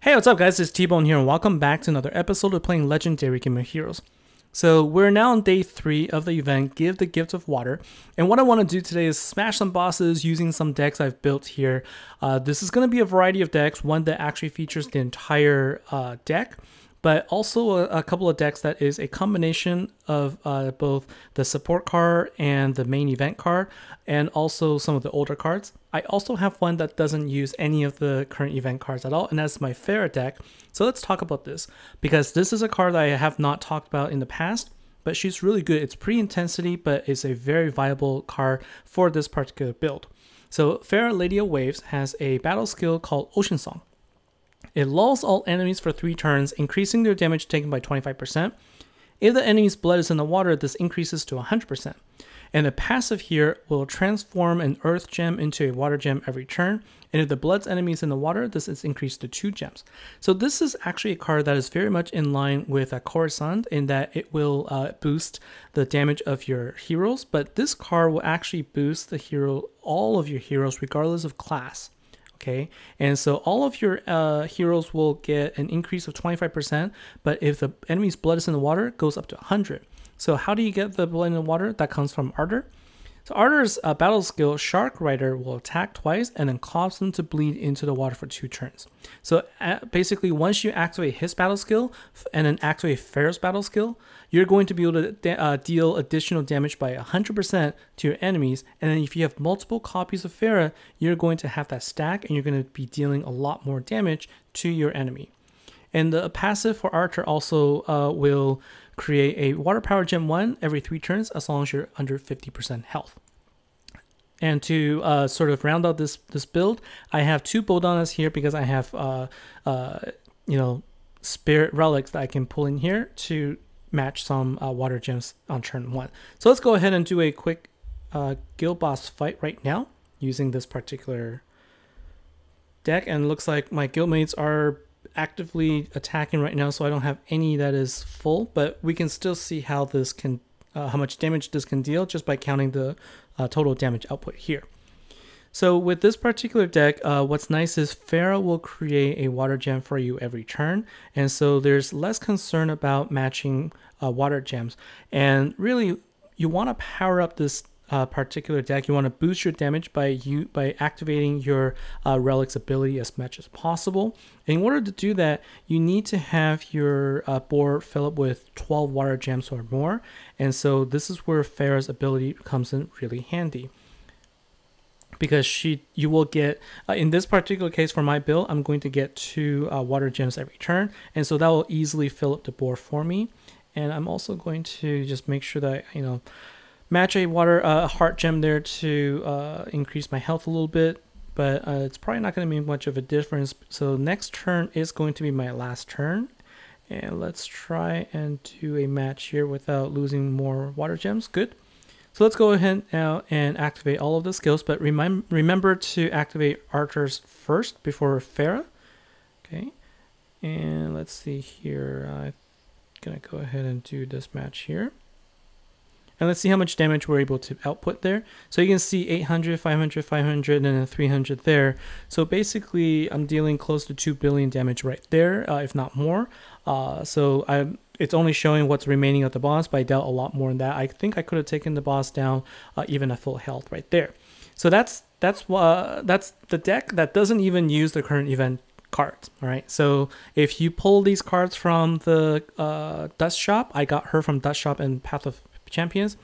Hey, what's up guys, it's T-Bone here and welcome back to another episode of playing Legendary Game of Heroes. So we're now on day 3 of the event, Give the Gift of Water. And what I want to do today is smash some bosses using some decks I've built here. This is going to be a variety of decks, one that actually features the entire deck, but also a couple of decks that is a combination of both the support card and the main event card, and also some of the older cards. I also have one that doesn't use any of the current event cards at all, and that's my Farah deck. So let's talk about this, because this is a card that I have not talked about in the past, but she's really good. It's pre-intensity, but it's a very viable card for this particular build. So Farah, Lady of Waves, has a battle skill called Ocean Song. It lulls all enemies for 3 turns, increasing their damage taken by 25%. If the enemy's blood is in the water, this increases to 100%. And the passive here will transform an earth gem into a water gem every turn. And if the blood's enemy is in the water, this is increased to 2 gems. So this is actually a card that is very much in line with Coruscant in that it will boost the damage of your heroes. But this card will actually boost all of your heroes regardless of class. Okay, and so all of your heroes will get an increase of 25%, but if the enemy's blood is in the water, it goes up to 100. So how do you get the blood in the water? That comes from Ardor. So Ardor's battle skill, Shark Rider, will attack twice and then cause them to bleed into the water for 2 turns. So basically, once you activate his battle skill and then activate Farah's battle skill, you're going to be able to deal additional damage by 100% to your enemies. And then if you have multiple copies of Farah, you're going to have that stack and you're going to be dealing a lot more damage to your enemy. And the passive for Archer also will create a Water Power Gem 1 every 3 turns as long as you're under 50% health. And to sort of round out this build, I have 2 Bodanas here because I have spirit relics that I can pull in here to match some water gems on turn 1. So let's go ahead and do a quick guild boss fight right now using this particular deck. And it looks like my guildmates are actively attacking right now, so I don't have any that is full, but we can still see how this can how much damage this can deal just by counting the total damage output here. So with this particular deck, what's nice is Farah will create a water gem for you every turn, and so there's less concern about matching water gems. And really, you want to power up this particular deck. You want to boost your damage by activating your relic's ability as much as possible. In order to do that, you need to have your board fill up with 12 water gems or more, and so this is where Farah's ability comes in really handy, because you will get in this particular case for my build, I'm going to get 2 water gems every turn, and so that will easily fill up the board for me. And I'm also going to just make sure that match a heart gem there to increase my health a little bit, but it's probably not going to make much of a difference. So next turn is going to be my last turn, and let's try and do a match here without losing more water gems. Good. So let's go ahead now and activate all of the skills, but remember to activate Archer's first before Farah. Okay, and let's see here. I'm gonna go ahead and do this match here. And let's see how much damage we're able to output there. So you can see 800, 500, 500, and then 300 there. So basically, I'm dealing close to 2 billion damage right there, if not more. It's only showing what's remaining of the boss, but I dealt a lot more than that. I think I could have taken the boss down even at full health right there. So that's the deck that doesn't even use the current event cards. All right. So if you pull these cards from the Dust Shop, I got her from Dust Shop and Path of Champions,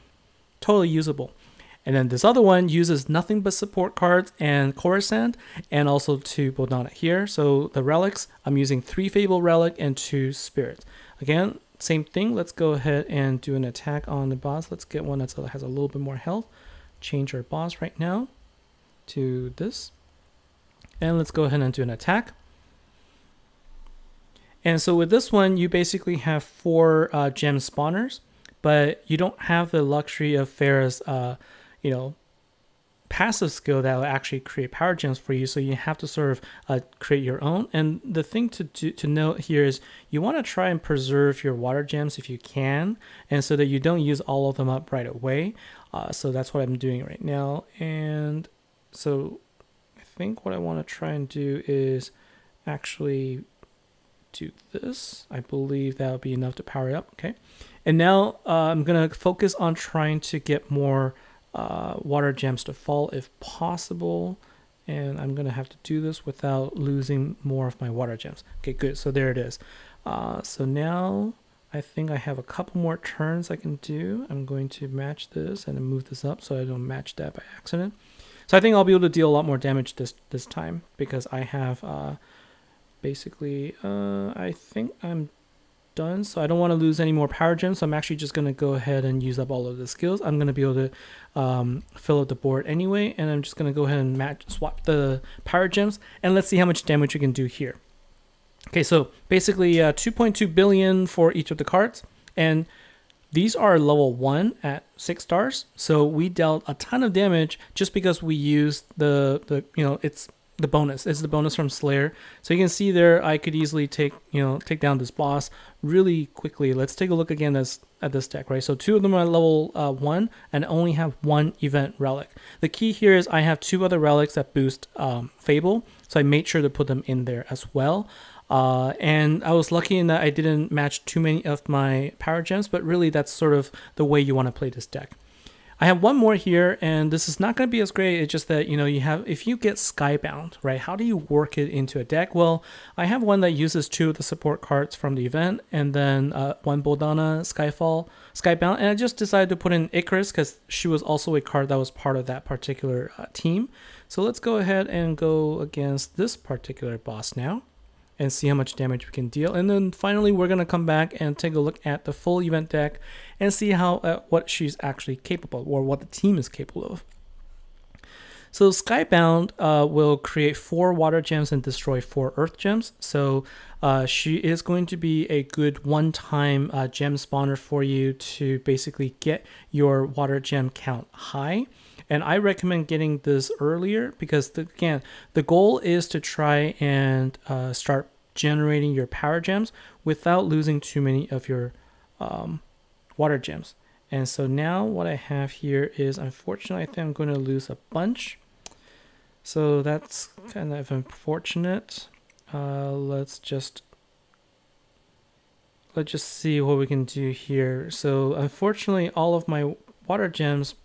totally usable. And then this other one uses nothing but support cards and Coruscant, and also 2 Bodana here. So the relics, I'm using 3 Fable Relic and 2 Spirits. Again, same thing. Let's go ahead and do an attack on the boss. Let's get one that has a little bit more health. Change our boss right now to this. And let's go ahead and do an attack. And so with this one, you basically have 4 gem spawners, but you don't have the luxury of Farah's, passive skill that will actually create power gems for you. So you have to sort of create your own. And the thing to note here is you want to try and preserve your water gems if you can, and so that you don't use all of them up right away. So that's what I'm doing right now. And so I think what I want to try and do is actually do this. I believe that would be enough to power it up. Okay. And now I'm going to focus on trying to get more water gems to fall if possible. And I'm going to have to do this without losing more of my water gems. Okay, good. So there it is. So now I think I have a couple more turns I can do. I'm going to match this and move this up so I don't match that by accident. So I think I'll be able to deal a lot more damage this time because I have basically, I think I'm done. So I don't want to lose any more power gems. So I'm actually just going to go ahead and use up all of the skills. I'm going to be able to fill up the board anyway. And I'm just going to go ahead and swap the power gems. And let's see how much damage we can do here. Okay, so basically 2.2 billion for each of the cards. And these are level 1 at 6 stars. So we dealt a ton of damage just because we used the it's the bonus. It's the bonus from Slayer. So you can see there I could easily take down this boss really quickly. Let's take a look again at this deck, right? So 2 of them are level 1 and only have 1 event relic. The key here is I have 2 other relics that boost Fable. So I made sure to put them in there as well. And I was lucky in that I didn't match too many of my power gems, but really that's sort of the way you want to play this deck. I have one more here, and this is not going to be as great. It's just that, you have, if you get Skybound, right, how do you work it into a deck? Well, I have one that uses 2 of the support cards from the event, and then 1 Bodana Skybound, and I just decided to put in Icarus because she was also a card that was part of that particular team. So let's go ahead and go against this particular boss now and see how much damage we can deal. And then finally, we're going to come back and take a look at the full event deck and see how what she's actually capable of, or what the team is capable of. So Skybound will create 4 water gems and destroy 4 earth gems. So she is going to be a good one-time gem spawner for you to basically get your water gem count high. And I recommend getting this earlier because, again, the goal is to try and start generating your power gems without losing too many of your water gems. And so now what I have here is, unfortunately, I think I'm going to lose a bunch. So that's kind of unfortunate. Let's just see what we can do here. So unfortunately, all of my water gems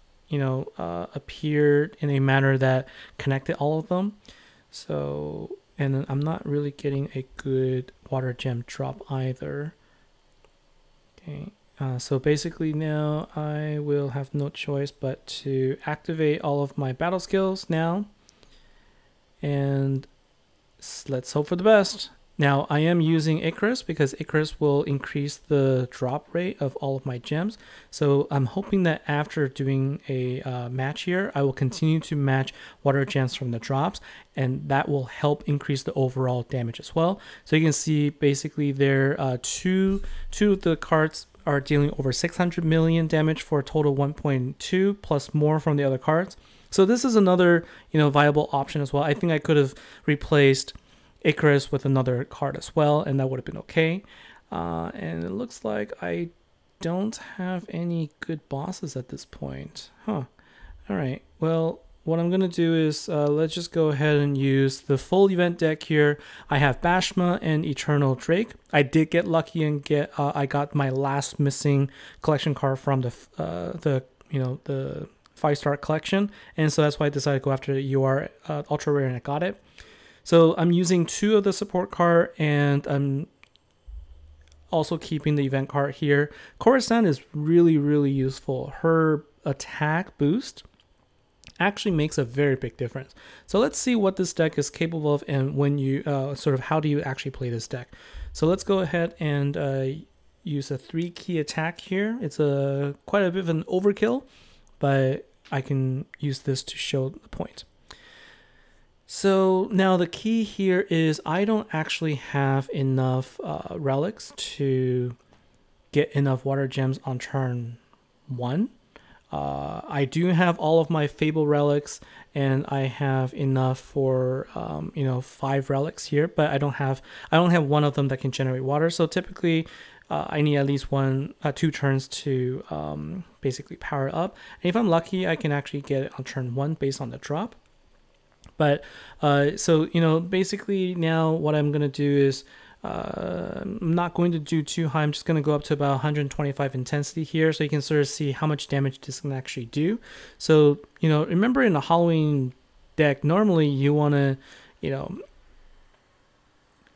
appeared in a manner that connected all of them. So, and then I'm not really getting a good water gem drop either. Okay, so basically now I will have no choice but to activate all of my battle skills now. And let's hope for the best. Now I am using Icarus because Icarus will increase the drop rate of all of my gems. So I'm hoping that after doing a match here, I will continue to match water gems from the drops, and that will help increase the overall damage as well. So you can see basically there, two of the cards are dealing over 600 million damage for a total 1.2 plus more from the other cards. So this is another viable option as well. I think I could have replaced Icarus with another card as well, and that would have been okay. And it looks like I don't have any good bosses at this point. All right, well, what I'm gonna do is let's just go ahead and use the full event deck here. I have Bashma and Eternal Drake. I did get lucky and I got my last missing collection card from the 5-star collection, and so that's why I decided to go after the UR ultra rare, and I got it. So I'm using 2 of the support card, and I'm also keeping the event card here. Coruscant is really, really useful. Her attack boost actually makes a very big difference. So let's see what this deck is capable of, and when you how do you actually play this deck. So let's go ahead and use a 3-key attack here. It's quite a bit of an overkill, but I can use this to show the point. So now the key here is I don't actually have enough relics to get enough water gems on turn 1. I do have all of my Fable relics, and I have enough for 5 relics here, but I don't have one of them that can generate water. So typically I need at least 2 turns to basically power up. And if I'm lucky, I can actually get it on turn 1 based on the drop. But so basically now what I'm gonna do is I'm not going to do too high. I'm just going to go up to about 125 intensity here, so you can sort of see how much damage this can actually do. So, you know, remember in a Halloween deck, normally you want to, you know,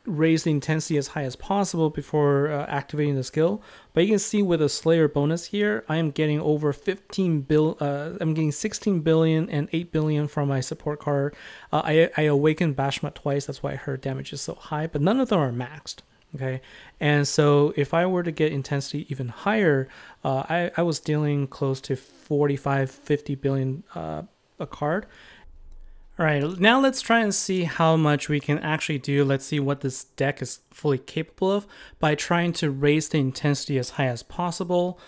raise the intensity as high as possible before activating the skill. But you can see with a Slayer bonus here, I am getting over 15 bill. I'm getting 16 billion and 8 billion from my support card. I awakened Bashma twice. That's why her damage is so high, but none of them are maxed. Okay, and so if I were to get intensity even higher, I was dealing close to 45-50 billion a card. All right, now let's try and see how much we can actually do. Let's see what this deck is fully capable of by trying to raise the intensity as high as possible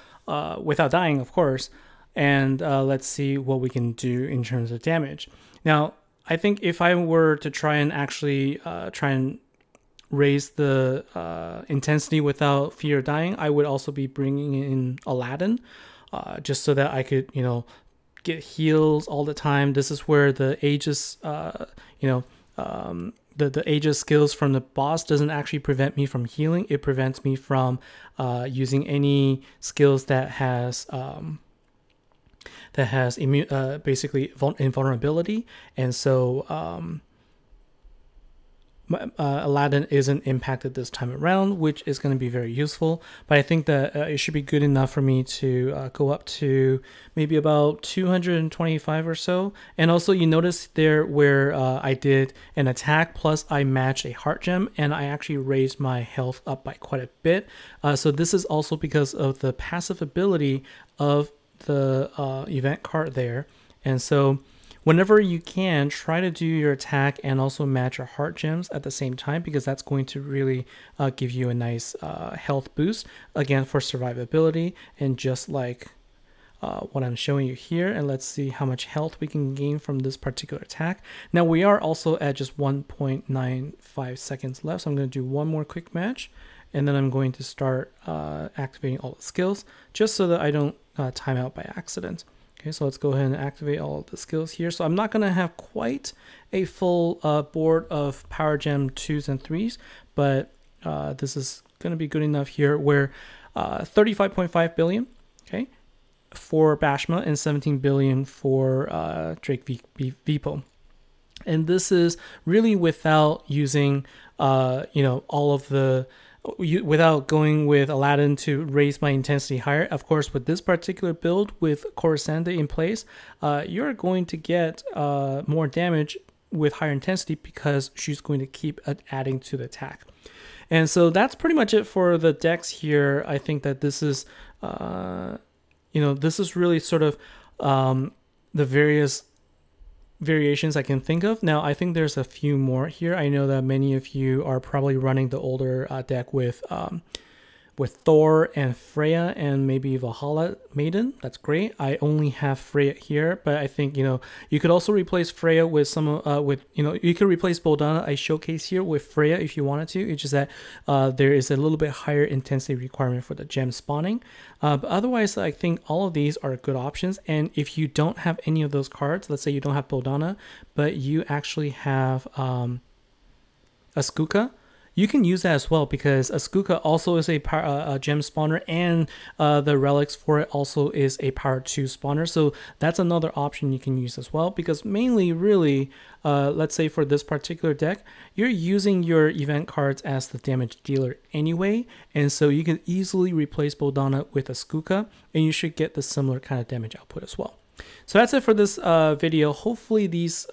without dying, of course. And let's see what we can do in terms of damage. Now, I think if I were to try and actually try and raise the intensity without fear of dying, I would also be bringing in Aladdin just so that I could, you know, get heals all the time. This is where the Aegis, the Aegis skills from the boss doesn't actually prevent me from healing. It prevents me from using any skills that has basically invulnerability, and so Aladdin isn't impacted this time around, which is going to be very useful. But I think that it should be good enough for me to go up to maybe about 225 or so. And also you notice there where I did an attack plus I matched a heart gem, and I actually raised my health up by quite a bit. So this is also because of the passive ability of the event card there. And so whenever you can, try to do your attack and also match your heart gems at the same time, because that's going to really give you a nice health boost, again, for survivability. And just like what I'm showing you here, and let's see how much health we can gain from this particular attack. Now we are also at just 1.95 seconds left, so I'm going to do one more quick match, and then I'm going to start activating all the skills, just so that I don't time out by accident. Okay, so let's go ahead and activate all of the skills here. So I'm not going to have quite a full board of Power Gem 2s and 3s, but this is going to be good enough here where 35.5 billion, okay, for Bashma and 17 billion for Drake Vipo. And this is really without using, you know, all of the, without going with Aladdin to raise my intensity higher. Of course, with this particular build with Coruscant in place, you're going to get more damage with higher intensity because she's going to keep adding to the attack. And so that's pretty much it for the decks here. I think that this is, you know, this is really sort of the various variations I can think of. Now, I think there's a few more here. I know that many of you are probably running the older deck with Thor and Freya and maybe Valhalla Maiden. That's great. I only have Freya here, but I think, you know, you could also replace Freya with some you know, you could replace Boldana I showcase here with Freya if you wanted to. It's just that there is a little bit higher intensity requirement for the gem spawning. But otherwise, I think all of these are good options. And if you don't have any of those cards, let's say you don't have Boldana, but you actually have a Skuka, you can use that as well, because a Skuka also is a gem spawner, and the relics for it also is a power 2 spawner. So that's another option you can use as well, because mainly really, let's say for this particular deck, you're using your event cards as the damage dealer anyway. And so you can easily replace Boldana with a Skuka, and you should get the similar kind of damage output as well. So that's it for this video. Hopefully these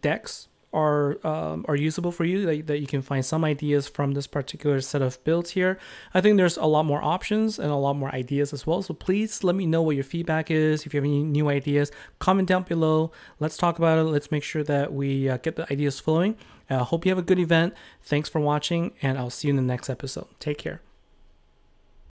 decks are usable for you, that you can find some ideas from this particular set of builds here. I think there's a lot more options and a lot more ideas as well, so please let me know what your feedback is. If you have any new ideas, comment down below. Let's talk about it. Let's make sure that we get the ideas flowing. Hope you have a good event. Thanks for watching, and I'll see you in the next episode. Take care.